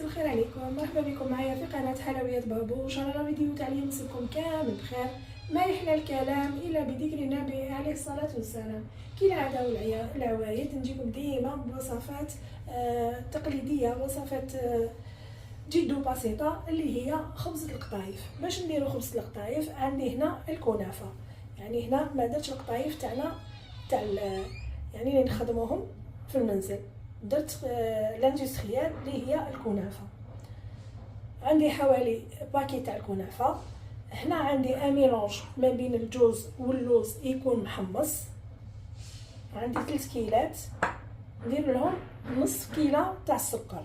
مساء الخير عليكم، مرحبا بكم معايا في قناه حلويات بابو. ان شاء الله فيديو تاع اليوم نصيبكم كامل بخير. ما يحلى الكلام الا بذكر النبي عليه الصلاه والسلام. كالعاده والعوايد نجيكم ديما بوصفات تقليديه، وصفات جد بسيطه اللي هي خبز القطايف. باش نديرو خبز القطايف عندي هنا الكنافه، يعني هنا ما درتش القطايف تاعنا يعني اللي نخدموهم في المنزل، درت لاندستريال اللي هي الكنافه. عندي حوالي باكي تاع الكنافه. هنا عندي ميلونج ما بين الجوز واللوز يكون محمص. عندي 3 كيلات، ندير لهم نص كيله تاع السكر.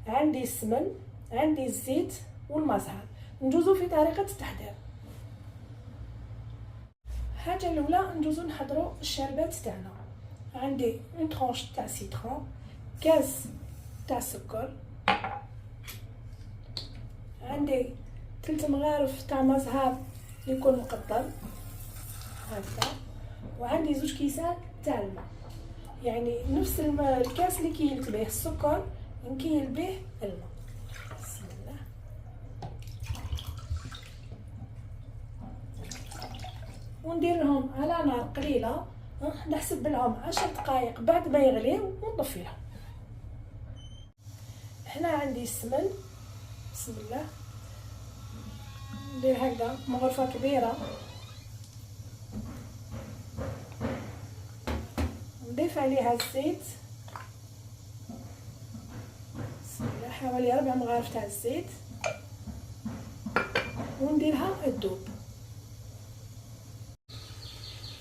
عندي السمن، عندي الزيت والمزهر. ندوزو في طريقه التحضير. الحاجه الاولى ندوزو نحضروا الشربات تاعنا. عندي اون طرونش تاع سيترون، كاس تاع السكر، عندي 3 مغارف تاع مزهر يكون مقطر هكذا، وعندي 2 كيسان تاع الماء، يعني نفس الكاس اللي كيلت به السكر نكيل به الماء. بسم الله. وندير لهم على نار قليله، نحسب لهم 10 دقائق بعد ما يغليو ونطفي لهم. هنا عندي السمن، بسم الله. ندير هكذا مغرفه كبيره، نضيف عليها الزيت، بسم الله، حوالي 4 مغارف تاع الزيت، ونديرها تذوب.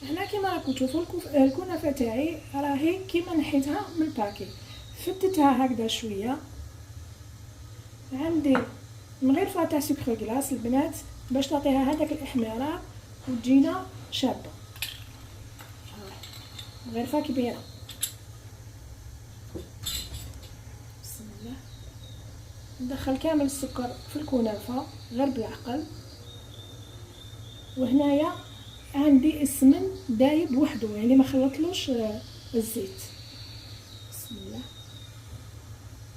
هنا كيما راكم تشوفوا الكنافه تاعي راهي كيما نحيتها من الباكي، فتتها هكذا شويه. عندي مغرفه تاع سكر كلاص البنات باش تعطيها هذاك الاحمرار وتجينا شابه. مغرفه كبيره، بسم الله. ندخل كامل السكر في الكنافه غير بالعقل. وهنايا عندي السمن دايب وحده، يعني ما خلطلوش الزيت. بسم الله.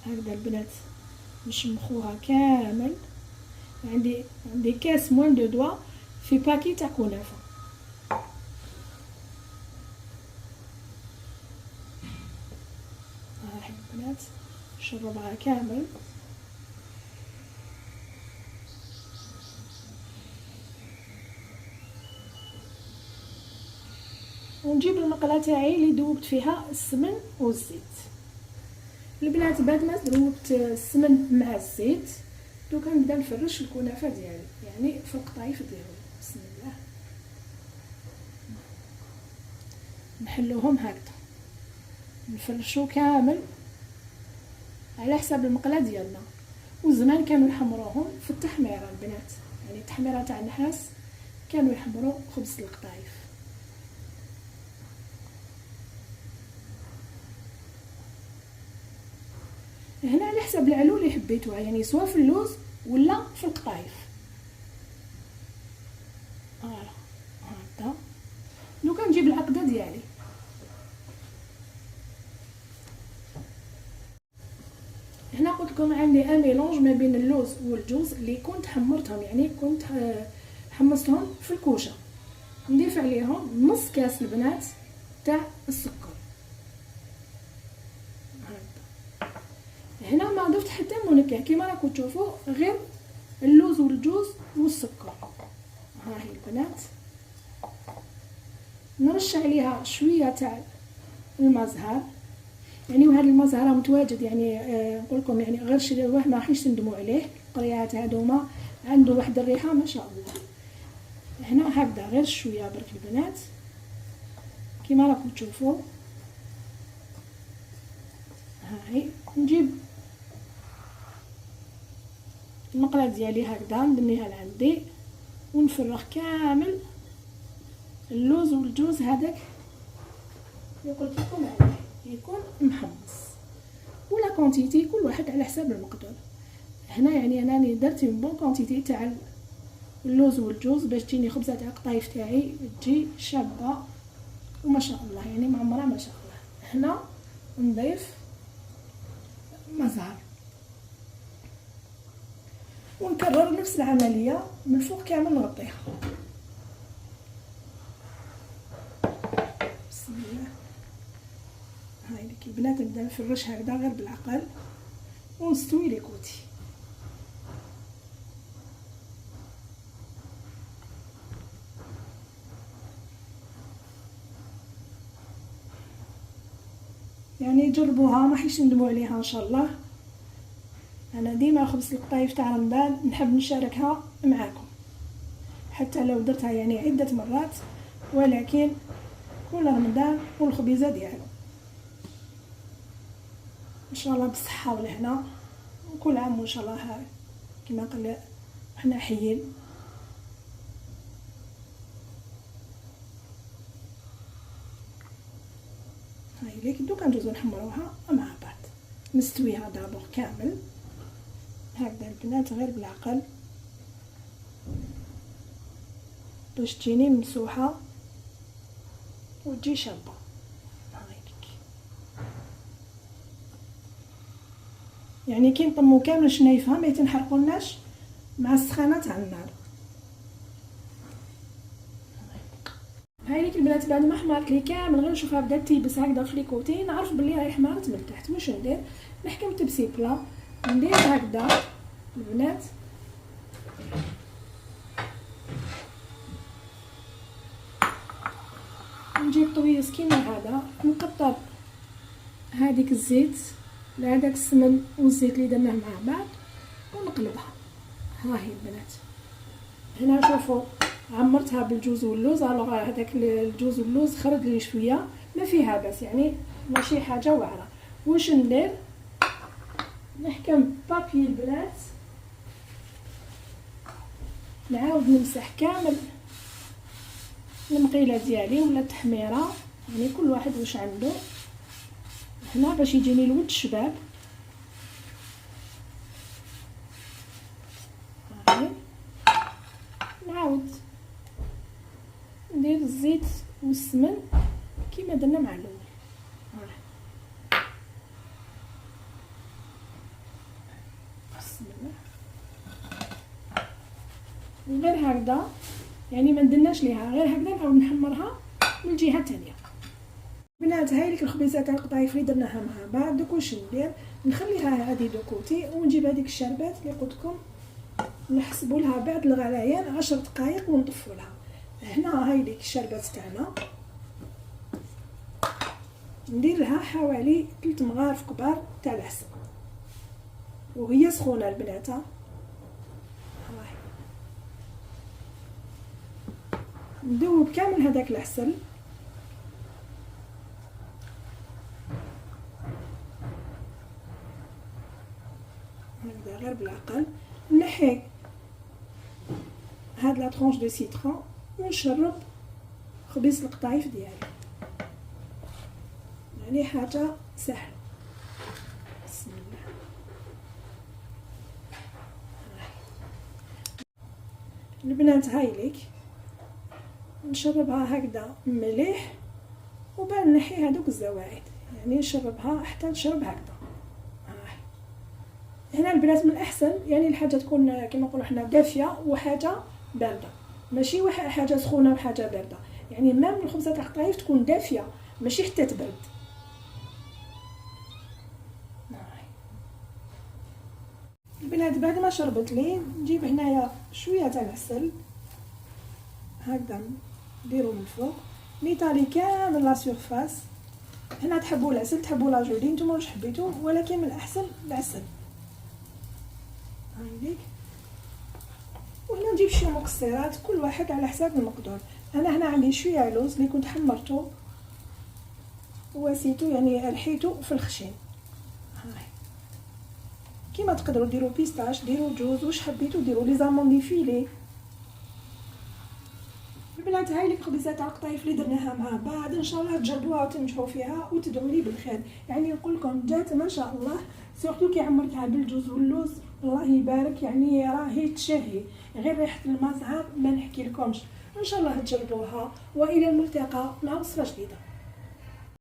هكذا البنات نشمخوها كامل. عندي كاس موان دو دوا في باكي تاع كنافه. هاي البنات نشربها كامل. ونجيب المقله تاعي اللي ذوبت فيها السمن والزيت. البنات بعد ما ذوبت السمن مع الزيت دوكا نبدا نفرش الكنافه ديالي، يعني في القطايف ديالي. بسم الله. نحلوهم هكذا، نفرشو كامل على حساب المقله ديالنا. وزمان كانوا يحمروهم في التحميره البنات، يعني التحميره تاع النحاس كانوا يحمروا خبز القطايف. هنا على حساب العلو اللي حبيتوها، يعني سواء في اللوز ولا في القطايف. هكذا. دوكا نجيب العقده ديالي. هنا قلت لكم عندي ميلونج ما بين اللوز والجوز اللي كنت حمرتهم، يعني كنت حمصتهم في الكوشه. نضيف عليهم نص كاس البنات تاع السكر. هنا ما ضفت حتى منكه، كيما راكم تشوفوا غير اللوز والجوز والسكر. ها هي البنات. نرش عليها شويه تاع المزهر، يعني وهذا المزهر متواجد، يعني نقول لكم يعني غير شريوه ما راحش تندموا عليه. القريات هذوما عنده واحد الريحه ما شاء الله. هنا هكذا غير شويه برك البنات كيما راكم تشوفوا. هاي نجيب المقله ديالي هكذا ندنيها لعندي ونفرغ كامل اللوز والجوز هذاك اللي قلت لكم عليه يكون محمص، ولا كونتيتي كل واحد على حساب المقدور. هنا يعني انا درت بون كونتيتي تاع اللوز والجوز باش تجيني خبزه تاع القطايف تاعي تجي شابه وما شاء الله، يعني معمره ما شاء الله. هنا نضيف مزهر، ونكرر نفس العمليه من الفوق كامل نغطيها. بسم الله. هاي لك البنات نبدا نفرش هكذا غير بالعقل ونستوي لي كوتي. يعني جربوها ما حيش ندموا عليها ان شاء الله. انا ديما خبز القطايف تاع رمضان نحب نشاركها معاكم، حتى لو درتها يعني عده مرات، ولكن كل رمضان والخبيزه ديالو ان شاء الله بالصحه والهنا، وكل عام وان شاء الله كما قال حنا حيين. هاي ليك دوكا ندوزو نحمروها مع بعض. نستويها دابور كامل هكذا البنات غير بالعقل باش تجيني ممسوحه وتجي شابه. هايليك يعني كي نطمو كامل شنايفها ما يتنحرقولناش مع السخانه تاع النار. هايليك البنات بعد ما حمرت لي كامل غير نشوفها بدات تيبس هكذا في لي كوتي، نعرف بلي راهي حمرت من تحت. واش ندير؟ نحكم تبسي بلا ندير هكذا البنات نجيب طويس كيما هذا، نكتر هذيك الزيت لهذاك السمن والزيت اللي درناه مع بعض ونقلبها. ها هي البنات هنا شوفوا عمرتها بالجوز واللوز. الوغ هذاك الجوز واللوز خرج لي شويه ما فيها بس، يعني ماشي حاجه واعره. واش ندير؟ نحكم بابي البنات نعاود نمسح كامل المقيله ديالي ولا التحميره، يعني كل واحد واش عنده هنا باش يجيني الود شباب. نعاود ندير الزيت والسمن كيما درنا مع الاول. بسم الله. غير هكذا يعني ما نديرناش ليها، غير هكذا نعاود نحمرها من الجهه الثانيه. بنات هاي لك الخبيزه تاع القطايف اللي درناها مع بعض. دوك واش ندير؟ نخليها هذه دو كوتي ونجيب هذيك الشربات اللي قلت لكم نحسبوا لها بعد الغليان 10 دقائق ونطفوا لها. هنا هاي لك الشربات تاعنا ندير لها حوالي 3 مغارف كبار تاع العسل وهي سخونه البنات. ندوب كامل هذاك العسل هكذا غير بالعقل. نحي هاد لا طرونش دو سيترون ونشرب خبيز القطايف ديالي، يعني حاجه سهله. بسم الله. البنات هاي ليك نشربها هكذا مليح وبعد نحي هذوك الزوايد، يعني نشربها حتى نشرب هكذا. هنا البنات من الاحسن يعني الحاجه تكون كما نقولوا حنا دافيه وحاجه بارده، ماشي حاجه سخونه وحاجه بارده، يعني مام الخبزه تاع القطايف تكون دافيه ماشي حتى تبرد. البنات بعد ما شربت لي نجيب هنايا شويه تاع العسل هكذا نديرو من الفوق نيطالي كامل لا سيرفاس. هنا تحبوا العسل تحبوا لا جولي نتوما واش حبيتو، ولكن من الاحسن العسل. هايليك. وهنا نجيب شويه مكسرات كل واحد على حساب المقدور. انا هنا عندي شويه لوز اللي كنت حمرته وسيتو يعني رحيته في الخشين. هاي كيما تقدروا ديروا بيستاش ديروا جوز واش حبيتو ديروا لي زاموندي فيلي. البنات هاي لي خبيزات تاع القطايف اللي درناها مع بعض، ان شاء الله تجربوها وتنجحوا فيها وتدعوا لي بالخير. يعني نقول لكم جات ما شاء الله، سورتو كي عمرتها بالجوز واللوز الله يبارك، يعني راهي تشهي غير ريحه المزعر ما نحكي لكمش. ان شاء الله تجربوها والى الملتقى مع وصفه جديده.